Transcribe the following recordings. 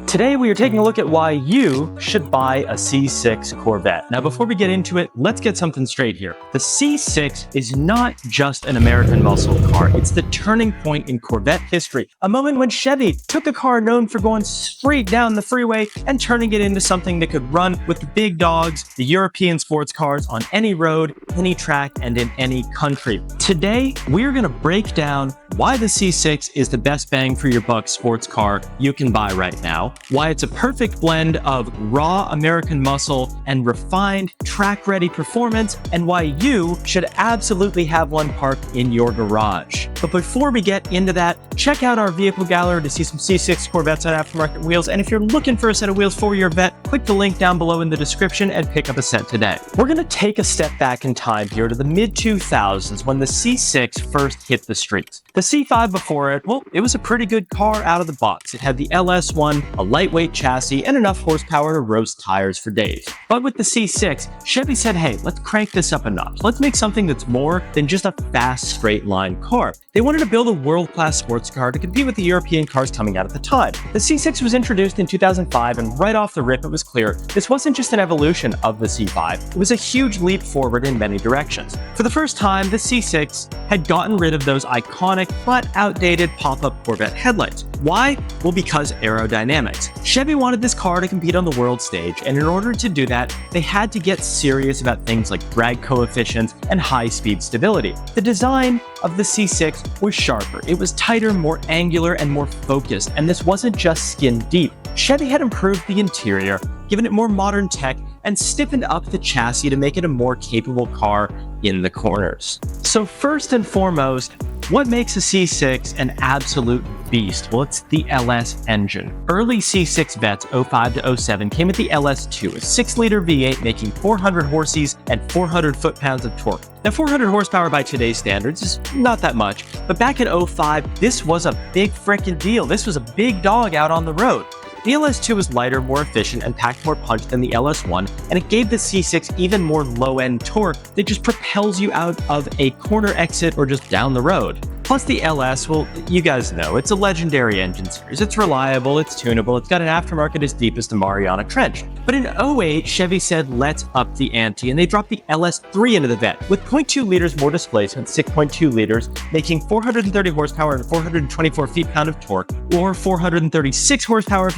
Today we are taking a look at why you should buy a C6 Corvette. Now before we get into it, let's get something straight here. The C6 is not just an American muscle car, it's the turning point in Corvette history. A moment when Chevy took a car known for going straight down the freeway and turning it into something that could run with the big dogs, the European sports cars on any road, any track, and in any country. Today, we're gonna break down why the C6 is the best bang for your buck sports car you can buy right now, why it's a perfect blend of raw American muscle and refined track-ready performance, and why you should absolutely have one parked in your garage. But before we get into that, check out our vehicle gallery to see some C6 Corvettes on aftermarket wheels, and if you're looking for a set of wheels for your Vette, click the link down below in the description and pick up a set today. We're gonna take a step back in time here to the mid-2000s when the C6 first hit the streets. The C5 before it, well, it was a pretty good car out of the box. It had the LS1, a lightweight chassis, and enough horsepower to roast tires for days. But with the C6, Chevy said, hey, let's crank this up a notch. Let's make something that's more than just a fast, straight line car. They wanted to build a world-class sports car to compete with the European cars coming out at the time. The C6 was introduced in 2005, and right off the rip, it was clear this wasn't just an evolution of the C5, it was a huge leap forward in many directions. For the first time, the C6 had gotten rid of those iconic but outdated pop-up Corvette headlights. Why? Well, because aerodynamics. Chevy wanted this car to compete on the world stage, and in order to do that, they had to get serious about things like drag coefficients and high-speed stability. The design of the C6 was sharper. It was tighter, more angular, and more focused, and this wasn't just skin deep. Chevy had improved the interior, given it more modern tech, and stiffened up the chassis to make it a more capable car in the corners. So first and foremost, what makes a C6 an absolute beast? Well, it's the LS engine. Early C6 Vettes 05 to 07 came with the LS2, a 6-liter V8 making 400 horses and 400 foot-pounds of torque. Now, 400 horsepower by today's standards is not that much, but back in 05, this was a big frickin' deal. This was a big dog out on the road. The LS2 was lighter, more efficient, and packed more punch than the LS1, and it gave the C6 even more low-end torque that just propels you out of a corner exit or just down the road. Plus the LS, well, you guys know, it's a legendary engine series. It's reliable, it's tunable, it's got an aftermarket as deep as the Mariana Trench. But in 08, Chevy said, let's up the ante, and they dropped the LS3 into the Vette. With 0.2 liters more displacement, 6.2 liters, making 430 horsepower and 424 feet-pound of torque, or 436 horsepower if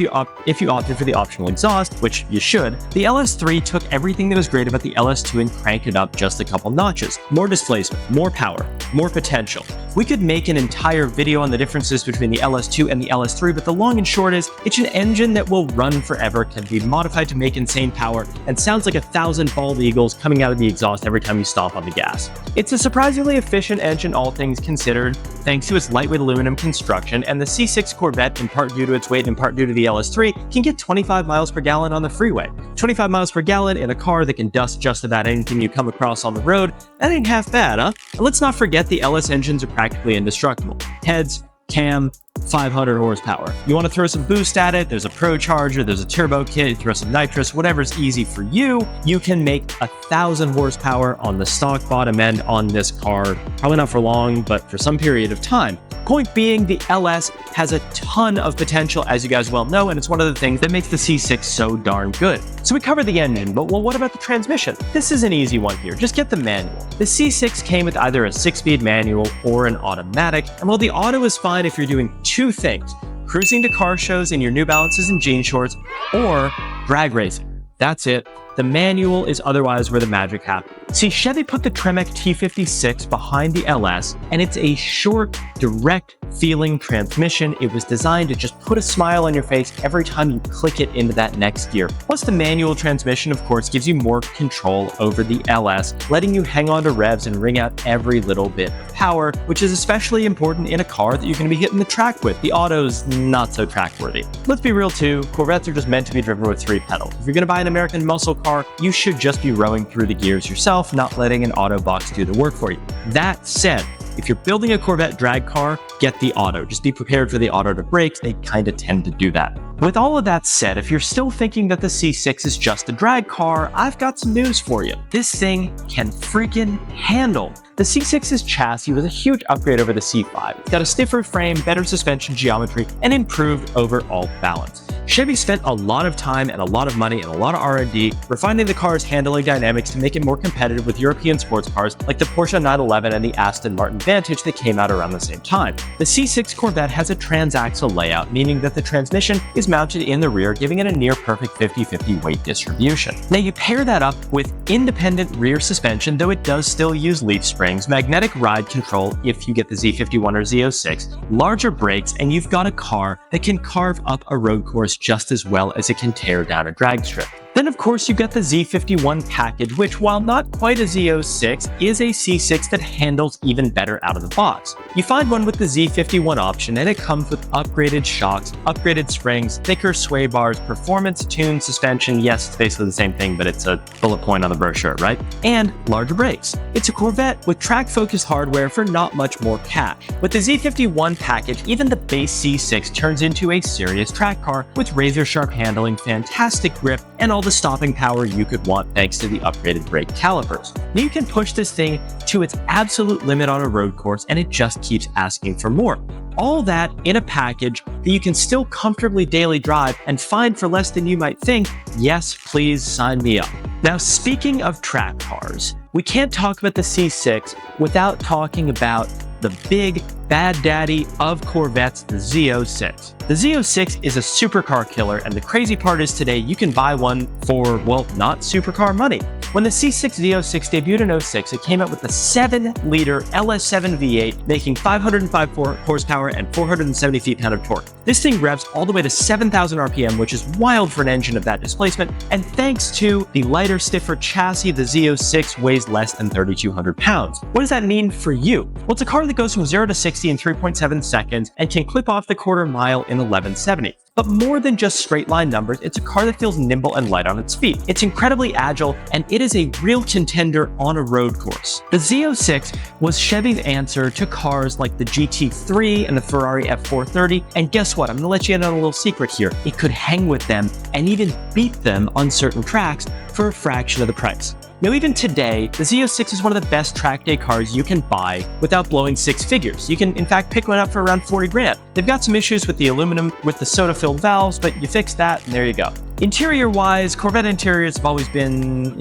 you opted for the optional exhaust, which you should, the LS3 took everything that was great about the LS2 and cranked it up just a couple notches. More displacement, more power, more potential. We could make an entire video on the differences between the LS2 and the LS3, but the long and short is, it's an engine that will run forever, can be modified to make insane power, and sounds like 1,000 bald eagles coming out of the exhaust every time you stomp on the gas. It's a surprisingly efficient engine, all things considered, thanks to its lightweight aluminum construction, and the C6 Corvette, in part due to its weight and in part due to the LS3, can get 25 miles per gallon on the freeway. 25 miles per gallon in a car that can dust just about anything you come across on the road, that ain't half bad, huh? And let's not forget the LS engines are practically indestructible. Heads, cam, 500 horsepower. You want to throw some boost at it, there's a Pro Charger, there's a turbo kit, you throw some nitrous, whatever's easy for you, you can make 1,000 horsepower on the stock bottom end on this car. Probably not for long, but for some period of time. Point being, the LS has a ton of potential, as you guys well know, and it's one of the things that makes the C6 so darn good. So we covered the engine, but well, what about the transmission? This is an easy one here, just get the manual. The C6 came with either a 6-speed manual or an automatic, and while the auto is fine if you're doing two things, cruising to car shows in your New Balances and jean shorts, or drag racing. That's it. The manual is otherwise where the magic happens. See, Chevy put the Tremec T56 behind the LS, and it's a short, direct feeling transmission. It was designed to just put a smile on your face every time you click it into that next gear. Plus, the manual transmission, of course, gives you more control over the LS, letting you hang on to revs and wring out every little bit of power, which is especially important in a car that you're going to be hitting the track with. The auto's not so track-worthy. Let's be real too, Corvettes are just meant to be driven with 3 pedals. If you're going to buy an American muscle car, you should just be rowing through the gears yourself, not letting an auto box do the work for you. That said, if you're building a Corvette drag car, get the auto. Just be prepared for the auto to break. They kind of tend to do that. With all of that said, if you're still thinking that the C6 is just a drag car, I've got some news for you. This thing can freaking handle The C6's chassis was a huge upgrade over the C5. It's got a stiffer frame, better suspension geometry, and improved overall balance. Chevy spent a lot of time and a lot of money and a lot of R&D refining the car's handling dynamics to make it more competitive with European sports cars like the Porsche 911 and the Aston Martin Vantage that came out around the same time. The C6 Corvette has a transaxle layout, meaning that the transmission is mounted in the rear, giving it a near-perfect 50-50 weight distribution. Now you pair that up with independent rear suspension, though it does still use leaf springs, magnetic ride control if you get the Z51 or Z06, larger brakes, and you've got a car that can carve up a road course just as well as it can tear down a drag strip. Then of course you get the Z51 package, which while not quite a Z06, is a C6 that handles even better out of the box. You find one with the Z51 option and it comes with upgraded shocks, upgraded springs, thicker sway bars, performance-tuned suspension. Yes, it's basically the same thing, but it's a bullet point on the brochure, right? And larger brakes. It's a Corvette with track-focused hardware for not much more cash. With the Z51 package, even the base C6 turns into a serious track car with razor-sharp handling, fantastic grip, and all the stopping power you could want thanks to the upgraded brake calipers. Now you can push this thing to its absolute limit on a road course and it just keeps asking for more. All that in a package that you can still comfortably daily drive and find for less than you might think. Yes, please sign me up. Now, speaking of track cars, we can't talk about the C6 without talking about the big bad daddy of Corvettes, the Z06. The Z06 is a supercar killer, and the crazy part is today you can buy one for, well, not supercar money. When the C6 Z06 debuted in 06, it came out with a 7-liter LS7 V8, making 505 horsepower and 470 feet-pound of torque. This thing revs all the way to 7,000 RPM, which is wild for an engine of that displacement, and thanks to the lighter, stiffer chassis, the Z06 weighs less than 3,200 pounds. What does that mean for you? Well, it's a car that goes from 0 to 60 in 3.7 seconds and can clip off the quarter mile in 1170. But more than just straight line numbers, it's a car that feels nimble and light on its feet. It's incredibly agile, and it is a real contender on a road course. The Z06 was Chevy's answer to cars like the GT3 and the Ferrari F430, and guess what? I'm gonna let you in on a little secret here. It could hang with them and even beat them on certain tracks for a fraction of the price. Now, even today, the Z06 is one of the best track day cars you can buy without blowing six figures. You can, in fact, pick one up for around 40 grand. They've got some issues with the aluminum, with the soda-filled valves, but you fix that, and there you go. Interior-wise, Corvette interiors have always been,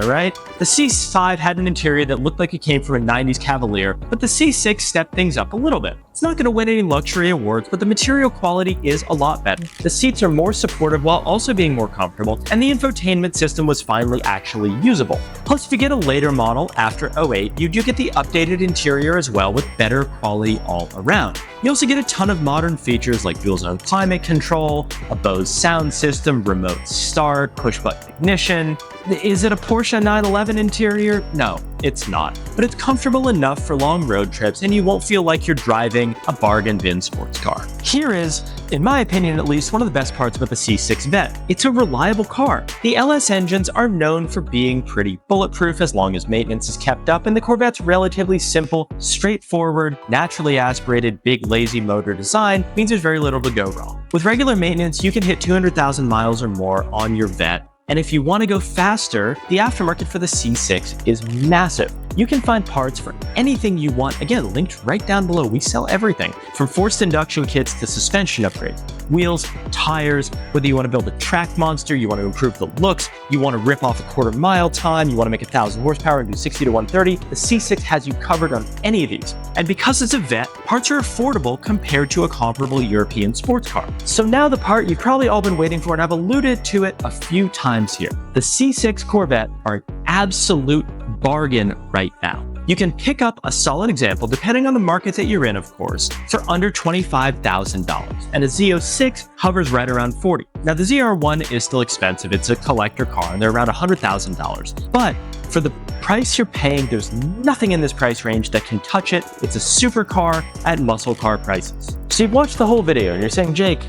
right? The C5 had an interior that looked like it came from a 90s Cavalier, but the C6 stepped things up a little bit. It's not going to win any luxury awards, but the material quality is a lot better. The seats are more supportive while also being more comfortable, and the infotainment system was finally actually usable. Plus, if you get a later model after 08, you do get the updated interior as well with better quality all around. You also get a ton of modern features like dual zone climate control, a Bose sound system, remote start, push button ignition. Is it a Porsche 911 interior? No, it's not. But it's comfortable enough for long road trips and you won't feel like you're driving a bargain bin sports car. Here is, in my opinion at least, one of the best parts about the C6 Vet. It's a reliable car. The LS engines are known for being pretty bulletproof as long as maintenance is kept up, and the Corvette's relatively simple, straightforward, naturally aspirated, big lazy motor design means there's very little to go wrong. With regular maintenance, you can hit 200,000 miles or more on your Vet. And if you want to go faster, the aftermarket for the C6 is massive. You can find parts for anything you want. Again, linked right down below. We sell everything from forced induction kits to suspension upgrades, wheels, tires, whether you want to build a track monster, you want to improve the looks, you want to rip off a quarter mile time, you want to make 1,000 horsepower and do 60 to 130, the C6 has you covered on any of these. And because it's a Vet, parts are affordable compared to a comparable European sports car. So now the part you've probably all been waiting for, and I've alluded to it a few times here. The C6 Corvette are an absolute bargain right now. You can pick up a solid example, depending on the market that you're in, of course, for under $25,000. And a Z06 hovers right around $40,000. Now, the ZR1 is still expensive. It's a collector car, and they're around $100,000. But for the price you're paying, there's nothing in this price range that can touch it. It's a supercar at muscle car prices. So you've watched the whole video, and you're saying, Jake,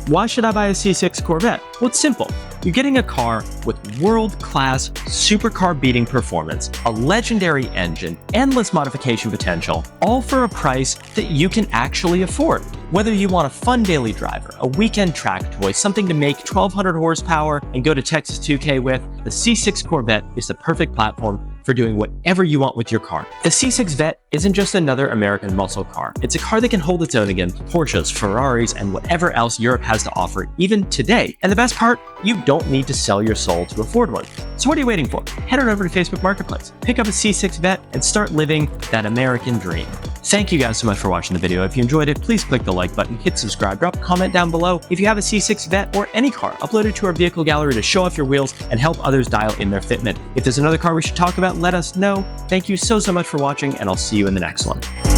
why should I buy a C6 Corvette? Well, it's simple. You're getting a car with world-class supercar-beating performance, a legendary engine, endless modification potential, all for a price that you can actually afford. Whether you want a fun daily driver, a weekend track toy, something to make 1,200 horsepower and go to Texas 2K with, the C6 Corvette is the perfect platform for for doing whatever you want with your car. The C6 Vette isn't just another American muscle car. It's a car that can hold its own against Porsches, Ferraris, and whatever else Europe has to offer even today. And the best part, you don't need to sell your soul to afford one. So what are you waiting for? Head on over to Facebook Marketplace, pick up a C6 Vette, and start living that American dream. Thank you guys so much for watching the video. If you enjoyed it, please click the like button, hit subscribe, drop a comment down below. If you have a C6 Vette or any car, upload it to our vehicle gallery to show off your wheels and help others dial in their fitment. If there's another car we should talk about, let us know. Thank you so much for watching, and I'll see you in the next one.